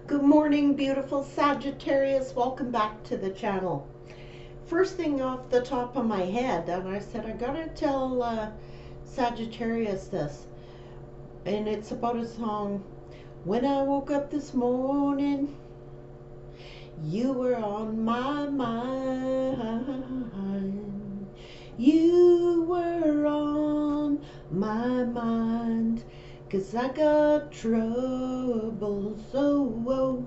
Good morning, beautiful Sagittarius. Welcome back to the channel. First thing off the top of my head, and I said I gotta tell Sagittarius this, and it's about a song. When I woke up this morning, you were on my mind. You were on my mind. 'Cause I got troubles, oh,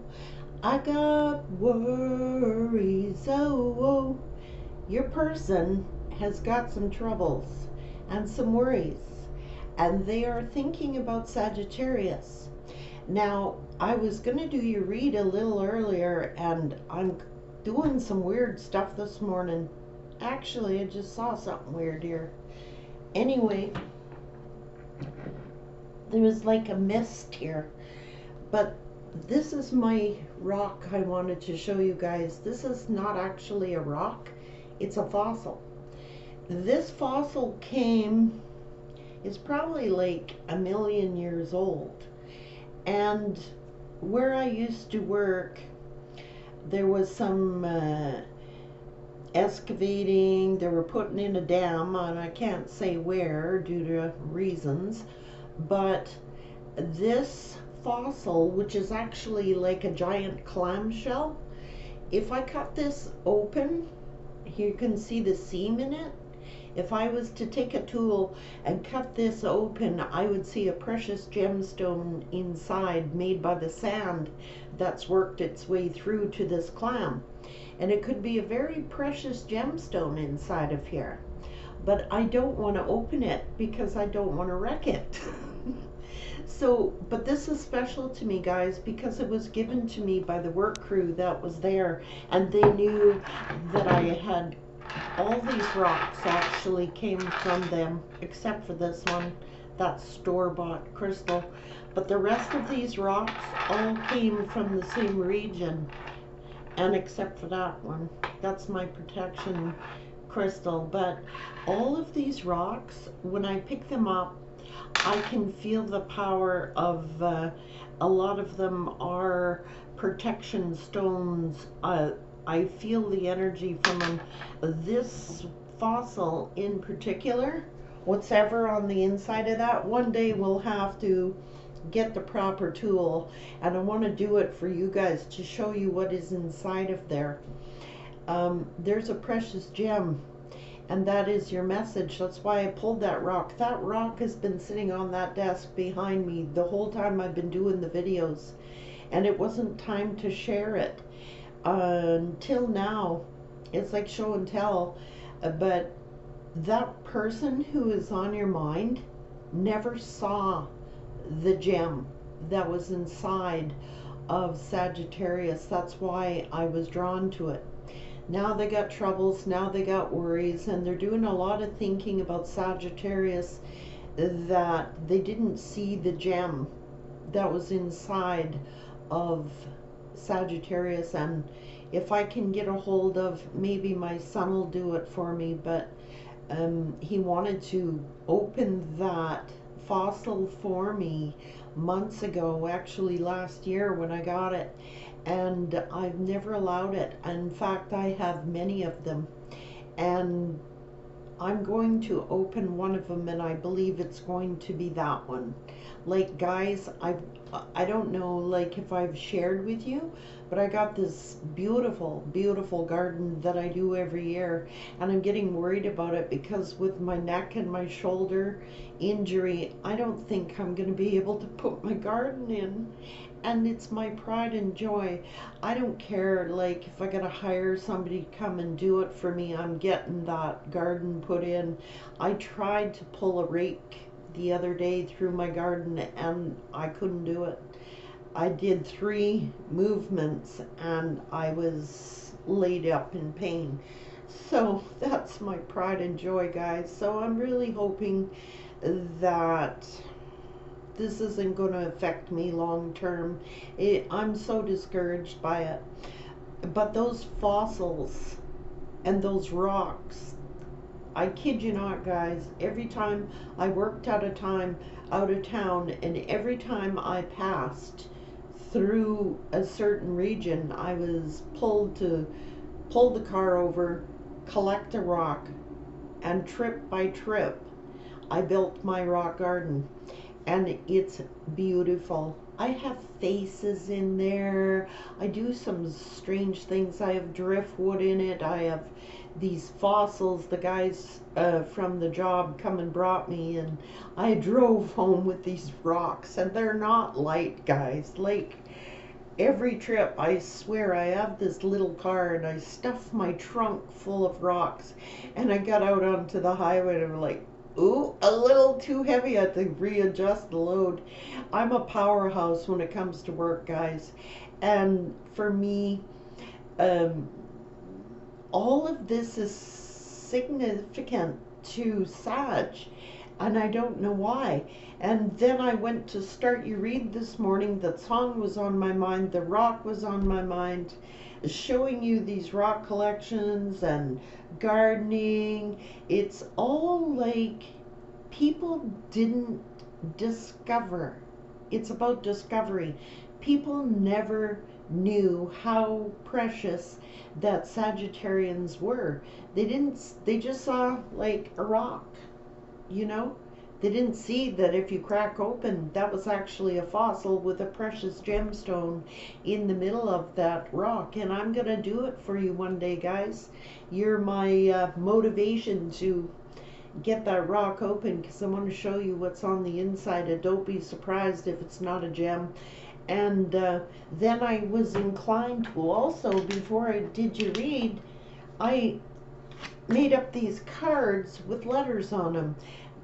I got worries, oh. Your person has got some troubles and some worries, and they are thinking about Sagittarius. Now, I was going to do your read a little earlier, and I'm doing some weird stuff this morning. Actually, I just saw something weird here. Anyway, there was like a mist here, but this is my rock I wanted to show you guys. This is not actually a rock, it's a fossil. This fossil is probably like 1,000,000 years old, and where I used to work there was some excavating. They were putting in a dam, and I can't say where due to reasons. But this fossil, which is actually like a giant clamshell, if I cut this open, here you can see the seam in it. If I was to take a tool and cut this open, I would see a precious gemstone inside, made by the sand that's worked its way through to this clam. And it could be a very precious gemstone inside of here. But I don't want to open it because I don't want to wreck it. So, but this is special to me, guys, because it was given to me by the work crew that was there, and they knew that I had all these rocks actually came from them, except for this one, that's store-bought crystal. But the rest of these rocks all came from the same region, and except for that one, that's my protection crystal. But all of these rocks, when I pick them up, I can feel the power of a lot of them are protection stones. I feel the energy from them. This fossil in particular, what's ever on the inside of that, one day we'll have to get the proper tool, and I want to do it for you guys to show you what is inside of there. There's a precious gem, and that is your message. That's why I pulled that rock. That rock has been sitting on that desk behind me the whole time I've been doing the videos, and it wasn't time to share it until now. It's like show and tell. But that person who is on your mind never saw the gem that was inside of Sagittarius. That's why I was drawn to it. Now they got troubles, now they got worries, and they're doing a lot of thinking about Sagittarius, that they didn't see the gem that was inside of Sagittarius. And if I can get a hold of, maybe my son will do it for me, but he wanted to open that fossil for me months ago, actually last year when I got it, and I've never allowed it. In fact, I have many of them, and I'm going to open one of them, and I believe it's going to be that one. Like, guys, I don't know, like, if I've shared with you, but I got this beautiful, beautiful garden that I do every year, and I'm getting worried about it because with my neck and my shoulder injury, I don't think I'm going to be able to put my garden in. And it's my pride and joy. I don't care, like, if I gotta hire somebody to come and do it for me, I'm getting that garden put in. I tried to pull a rake the other day through my garden, and I couldn't do it. I did 3 movements, and I was laid up in pain. So that's my pride and joy, guys. So I'm really hoping that this isn't going to affect me long term. I'm so discouraged by it. But those fossils and those rocks, I kid you not, guys, every time I worked out of town, and every time I passed through a certain region. I was pulled to pull the car over, collect a rock, and trip by trip, I built my rock garden. And it's beautiful. I have faces in there. I do some strange things. I have driftwood in it. I have these fossils the guys from the job come and brought me, and I drove home with these rocks, and they're not light, guys. Like every trip, I swear, I have this little car and I stuff my trunk full of rocks, and I got out onto the highway and I'm like, ooh, a little too heavy. I had to readjust the load. I'm a powerhouse when it comes to work, guys. And for me, um, all of this is significant to Sag, and I don't know why. And then I went to start you read this morning. The song was on my mind, the rock was on my mind, showing you these rock collections and gardening. It's all like people didn't discover. It's about discovery. People never knew how precious that Sagittarians were. They just saw like a rock, you know? They didn't see that if you crack open, that was actually a fossil with a precious gemstone in the middle of that rock. And I'm going to do it for you one day, guys. You're my motivation to get that rock open, because I want to show you what's on the inside. And don't be surprised if it's not a gem. And then I was inclined to also, before I did you read, I made up these cards with letters on them,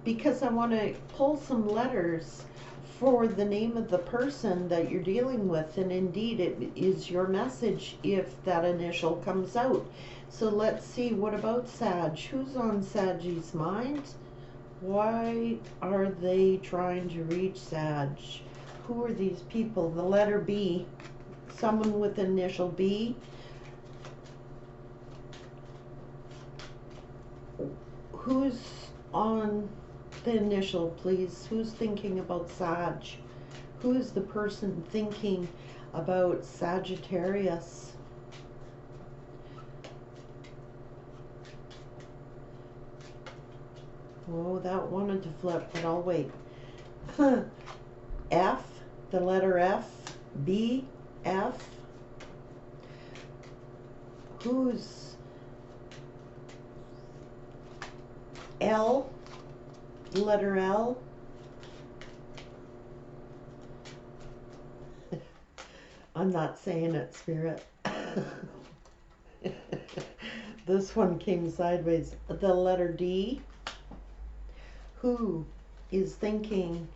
because I want to pull some letters for the name of the person that you're dealing with, and indeed it is your message if that initial comes out. So let's see, what about Sag? Who's on Saggy's mind? Why are they trying to reach Sag? Who are these people? The letter B, someone with initial B. Who's on the initial, please? Who's thinking about Sag? Who is the person thinking about Sagittarius? Oh, that wanted to flip, but I'll wait. F, the letter F, B, F. Who's L, letter L? I'm not saying it, Spirit. This one came sideways. The letter D. Who is thinking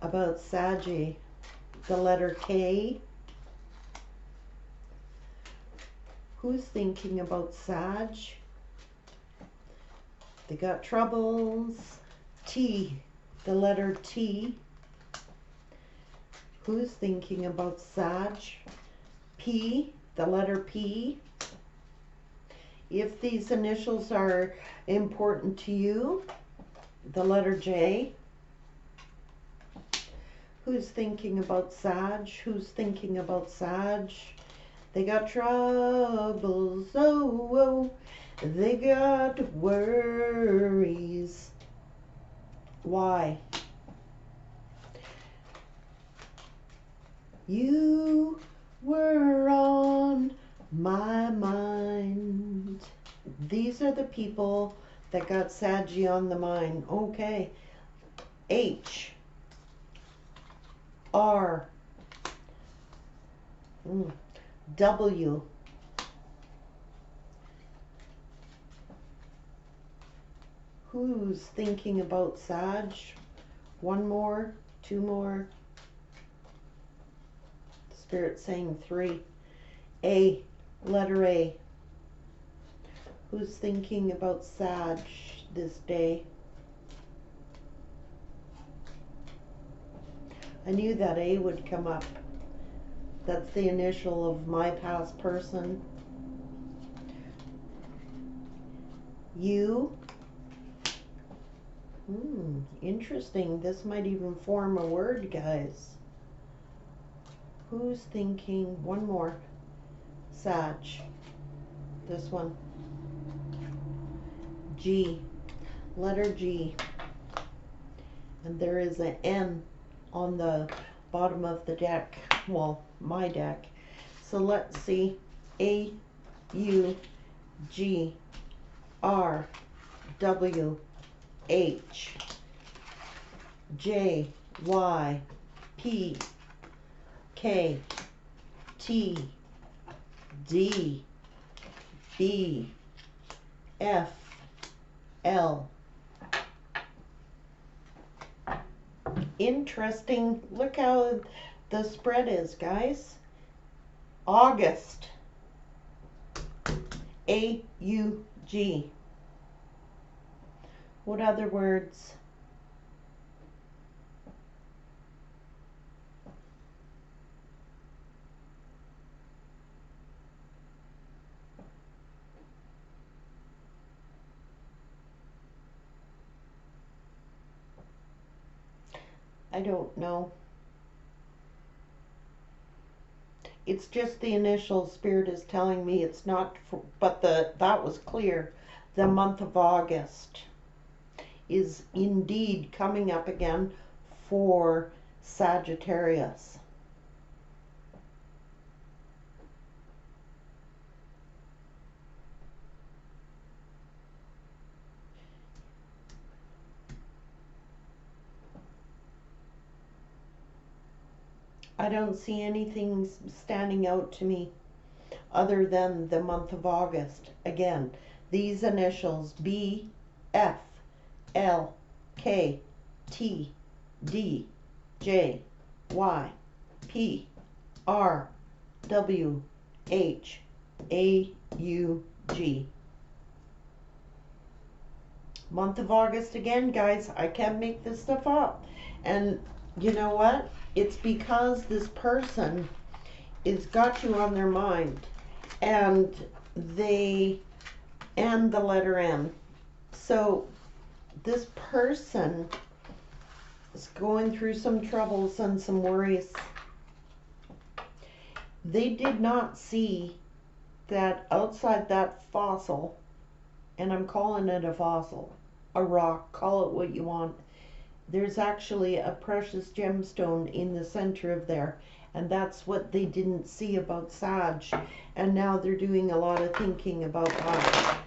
about Saggy? The letter K. Who's thinking about Sag? They got troubles. T, the letter T. Who's thinking about Sag? P, the letter P. If these initials are important to you, the letter J. Who's thinking about Sag? Who's thinking about Sag? They got troubles, oh, oh. They got worries. Why? You were on my mind. These are the people that got Saggy on the mind. Okay. H. R. W. Who's thinking about Sag? One more, two more. Spirit saying 3. A, letter A. Who's thinking about Sag this day? I knew that A would come up. That's the initial of my past person. U. Interesting. This might even form a word, guys. Who's thinking? One more. Sag. This one. G. Letter G. And there is an N on the bottom of the deck. Well, my deck. So let's see. A, U, G, R, W, H, J, Y, P, K, T, D, B, F, L. Interesting. Look how the spread is, guys. August. A-U-G. What other words? I don't know. It's just the initial. Spirit is telling me it's not, but that was clear. The month of August is indeed coming up again for Sagittarius. I don't see anything standing out to me other than the month of August. Again, these initials B, F, L, K, T, D, J, Y, P, R, W, H, A, U, G. Month of August again, guys. I can't make this stuff up. And you know what? It's because this person is got you on their mind, and the letter M. So this person is going through some troubles and some worries. They did not see that outside that fossil, and I'm calling it a fossil, a rock, call it what you want, there's actually a precious gemstone in the center of there. And that's what they didn't see about Sag. And now they're doing a lot of thinking about that.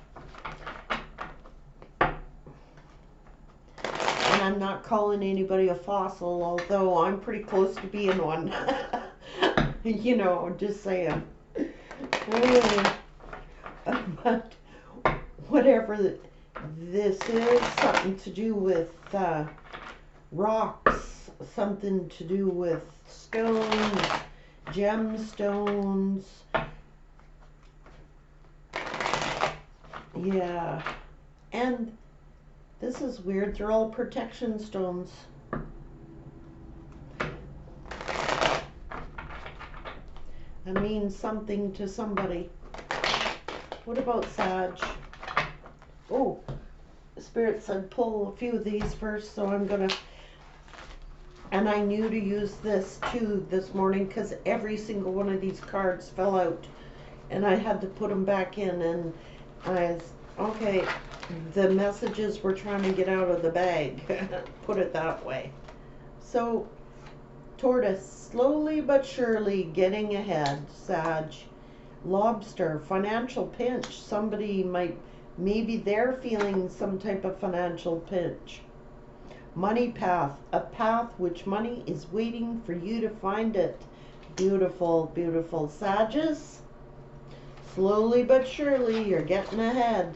And I'm not calling anybody a fossil, although I'm pretty close to being one. You know, just saying. But whatever this is, something to do with rocks, something to do with stones, gemstones. Yeah. And this is weird. They're all protection stones. That means something to somebody. What about Sag? Oh, Spirit said pull a few of these first, so I'm gonna. And I knew to use this too this morning because every single one of these cards fell out, and I had to put them back in. And okay, the messages were trying to get out of the bag. Put it that way. So, Tortoise, slowly but surely getting ahead. Sag, Lobster, financial pinch. Somebody maybe they're feeling some type of financial pinch. Money path, a path which money is waiting for you to find it. Beautiful, beautiful. Sagittarius, slowly but surely you're getting ahead.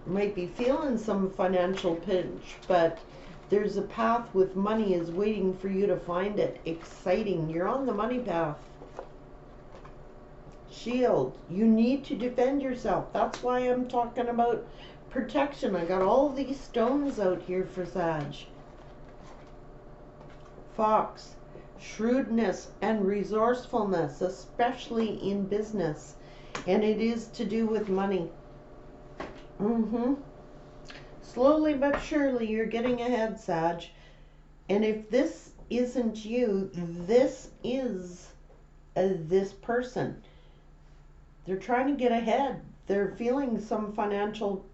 Might be feeling some financial pinch, but there's a path with money is waiting for you to find it. Exciting. You're on the money path. Shield, you need to defend yourself. That's why I'm talking about protection. I got all these stones out here for Sag. Fox, shrewdness and resourcefulness, especially in business. And it is to do with money. Slowly but surely you're getting ahead, Sag. And if this isn't you. This is this person. They're trying to get ahead. They're feeling some financial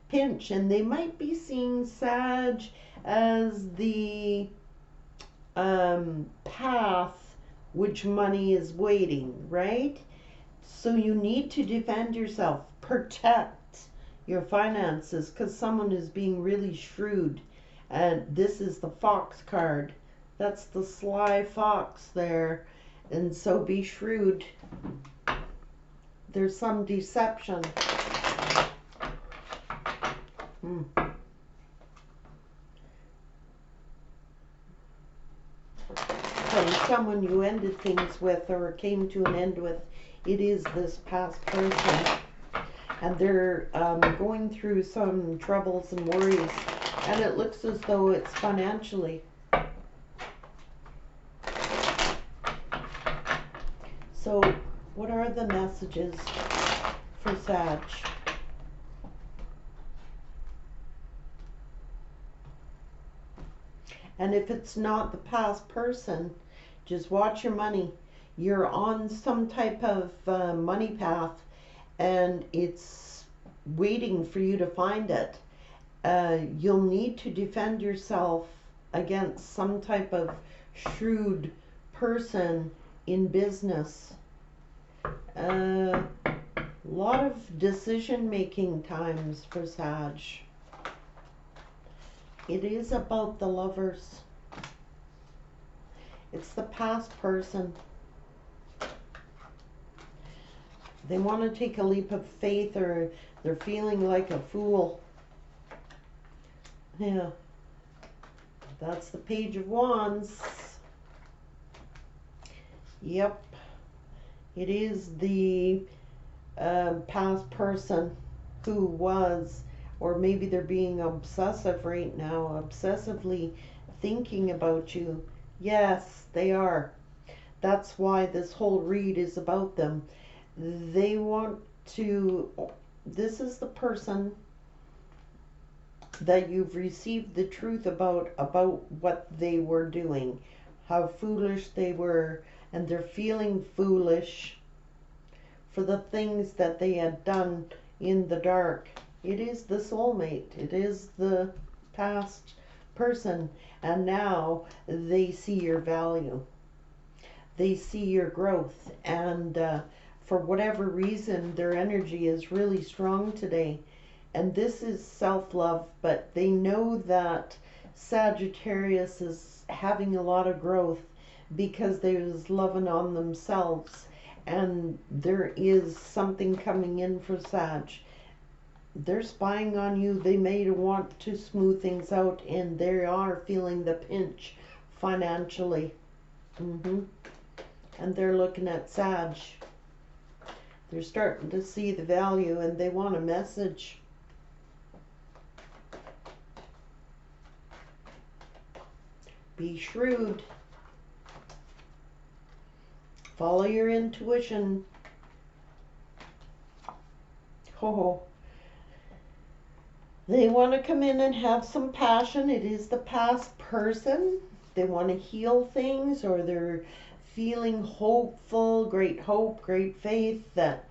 pinch, and they might be seeing Sag as the path which money is waiting, right? So you need to defend yourself, protect your finances, because someone is being really shrewd. And this is the fox card. That's the sly fox there. And so be shrewd. There's some deception. So someone you ended things with or came to an end with, it is this past person. And they're going through some troubles and worries. And it looks as though it's financially. So what are the messages for Sag? And if it's not the past person, just watch your money. You're on some type of money path, and it's waiting for you to find it. You'll need to defend yourself against some type of shrewd person in business. A lot of decision-making times for Sag. It is about the Lovers. It's the past person. They want to take a leap of faith, or they're feeling like a fool. Yeah. That's the Page of Wands. Yep. It is the past person who was, or maybe they're being obsessive right now, obsessively thinking about you. Yes, they are. That's why this whole read is about them. They want to, this is the person that you've received the truth about what they were doing, how foolish they were, and they're feeling foolish for the things that they had done in the dark. It is the soulmate. It is the past person. And now they see your value. They see your growth. And for whatever reason, their energy is really strong today. And this is self-love, but they know that Sagittarius is having a lot of growth because they're loving on themselves. And there is something coming in for Sag. They're spying on you. They may want to smooth things out, and they are feeling the pinch financially. And they're looking at Sag. They're starting to see the value, and they want a message. Be shrewd. Follow your intuition. Oh. They want to come in and have some passion. It is the past person. They want to heal things, or they're feeling hopeful, great hope, great faith that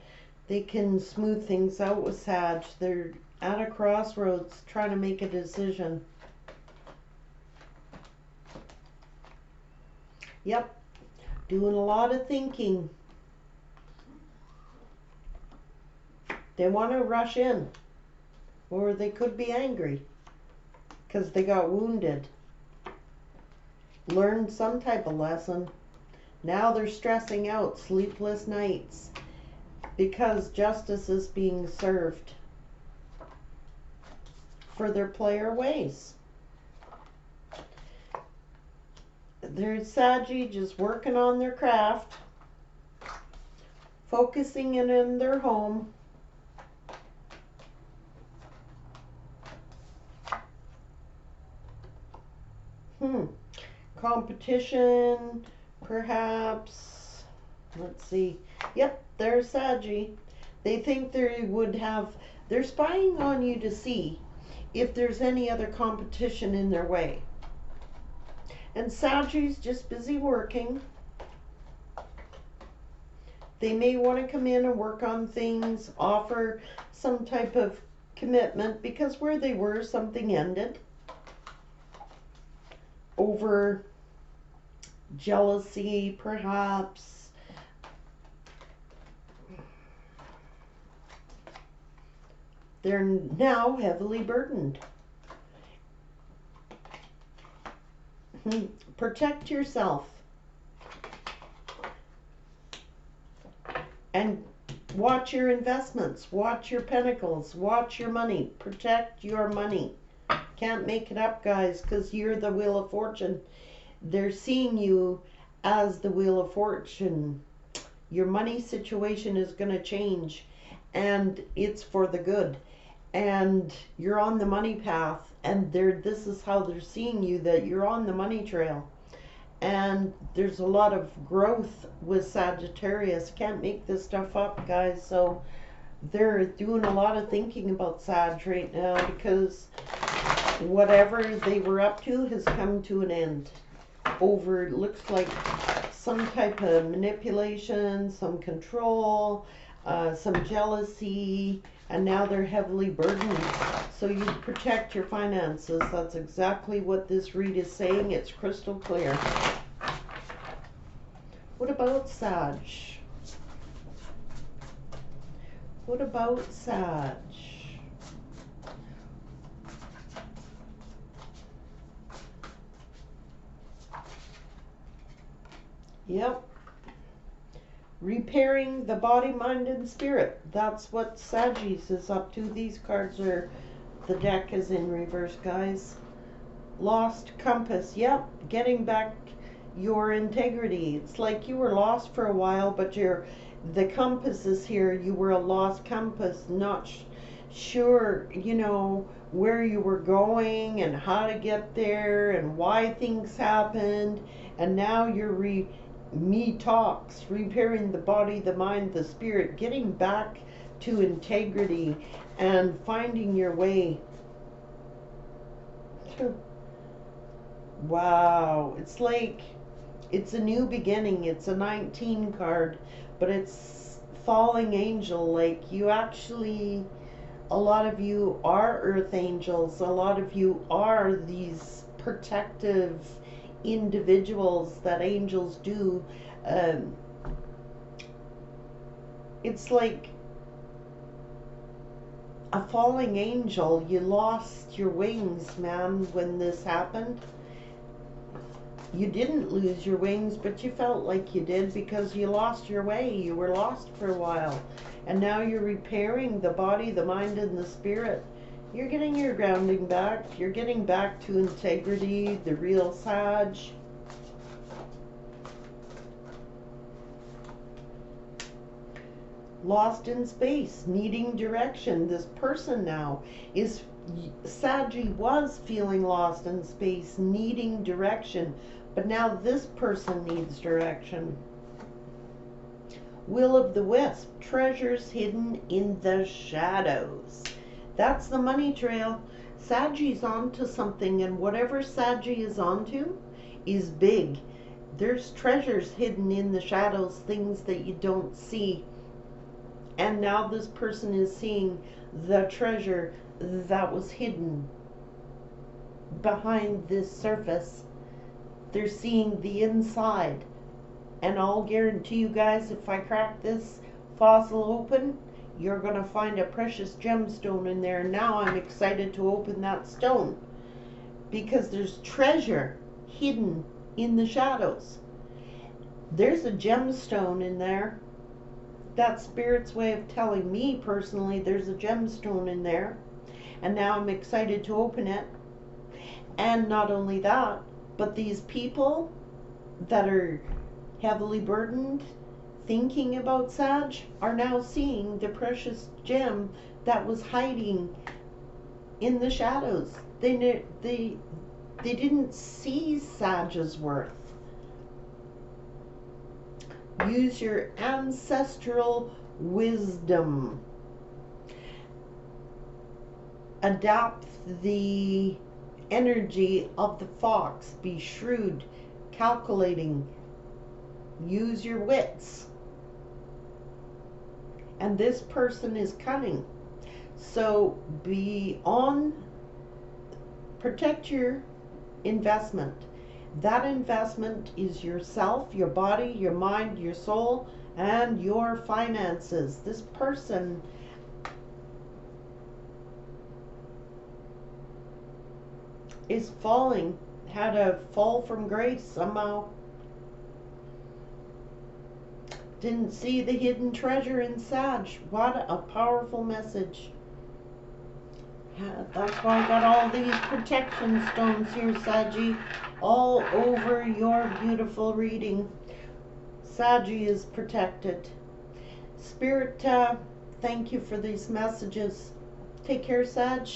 they can smooth things out with Sag. They're at a crossroads trying to make a decision. Yep, doing a lot of thinking. They want to rush in, or they could be angry because they got wounded. Learned some type of lesson. Now they're stressing out, sleepless nights, because justice is being served for their player ways. They're Saggy, just working on their craft, focusing in their home. Competition, perhaps. Let's see. Yep, they're Saggy. They think they would have, they're spying on you to see if there's any other competition in their way. And Sagi's just busy working. They may want to come in and work on things, offer some type of commitment, because where they were, something ended over jealousy, perhaps. They're now heavily burdened. Protect yourself. And watch your investments, watch your pentacles, watch your money. Protect your money. Can't make it up, guys, because you're the Wheel of Fortune. They're seeing you as the Wheel of Fortune. Your money situation is going to change, and it's for the good. And you're on the money path, and this is how they're seeing you, that you're on the money trail. And there's a lot of growth with Sagittarius. Can't make this stuff up, guys. So they're doing a lot of thinking about Sag right now, because whatever they were up to has come to an end. Over, looks like some type of manipulation, some control, some jealousy, and now they're heavily burdened. So you protect your finances. That's exactly what this read is saying. It's crystal clear. What about Sag? What about Sag? Yep. Repairing the body, mind, and spirit. That's what Sagittarius is up to. These cards are, the deck is in reverse, guys. Lost compass. Yep. Getting back your integrity. It's like you were lost for a while, but the compass is here. You were a lost compass, not sure, you know, where you were going and how to get there and why things happened. And now you're repairing the body, the mind, the spirit, getting back to integrity and finding your way. Wow, it's like it's a new beginning. It's a 19 card, but it's falling angel. Like, you actually, a lot of you are earth angels. A lot of you are these protective individuals that angels do. It's like a falling angel. You lost your wings, man, when this happened. You didn't lose your wings, but you felt like you did, because you lost your way. You were lost for a while. And now you're repairing the body, the mind, and the spirit. You're getting your grounding back. You're getting back to integrity, the real Sag. Lost in space, needing direction. This person now is, Saggy was feeling lost in space, needing direction. But now this person needs direction. Will of the Wisp, treasures hidden in the shadows. That's the money trail. Saggy's onto something, and whatever Saggy is onto is big. There's treasures hidden in the shadows, things that you don't see. And now this person is seeing the treasure that was hidden behind this surface. They're seeing the inside. And I'll guarantee you guys, if I crack this fossil open, you're going to find a precious gemstone in there. Now I'm excited to open that stone, because there's treasure hidden in the shadows. There's a gemstone in there. That's Spirit's way of telling me personally there's a gemstone in there. And now I'm excited to open it. And not only that, but these people that are heavily burdened, thinking about Sag, are now seeing the precious gem that was hiding in the shadows. They didn't see Sag's worth. Use your ancestral wisdom. Adapt the energy of the fox. Be shrewd, calculating, use your wits. And this person is cunning. So protect your investment. That investment is yourself, your body, your mind, your soul, and your finances. This person is falling, had a fall from grace somehow. Didn't see the hidden treasure in Sag. What a powerful message. That's why I got all these protection stones here, Saggy, all over your beautiful reading. Saggy is protected. Spirit, thank you for these messages. Take care, Sag.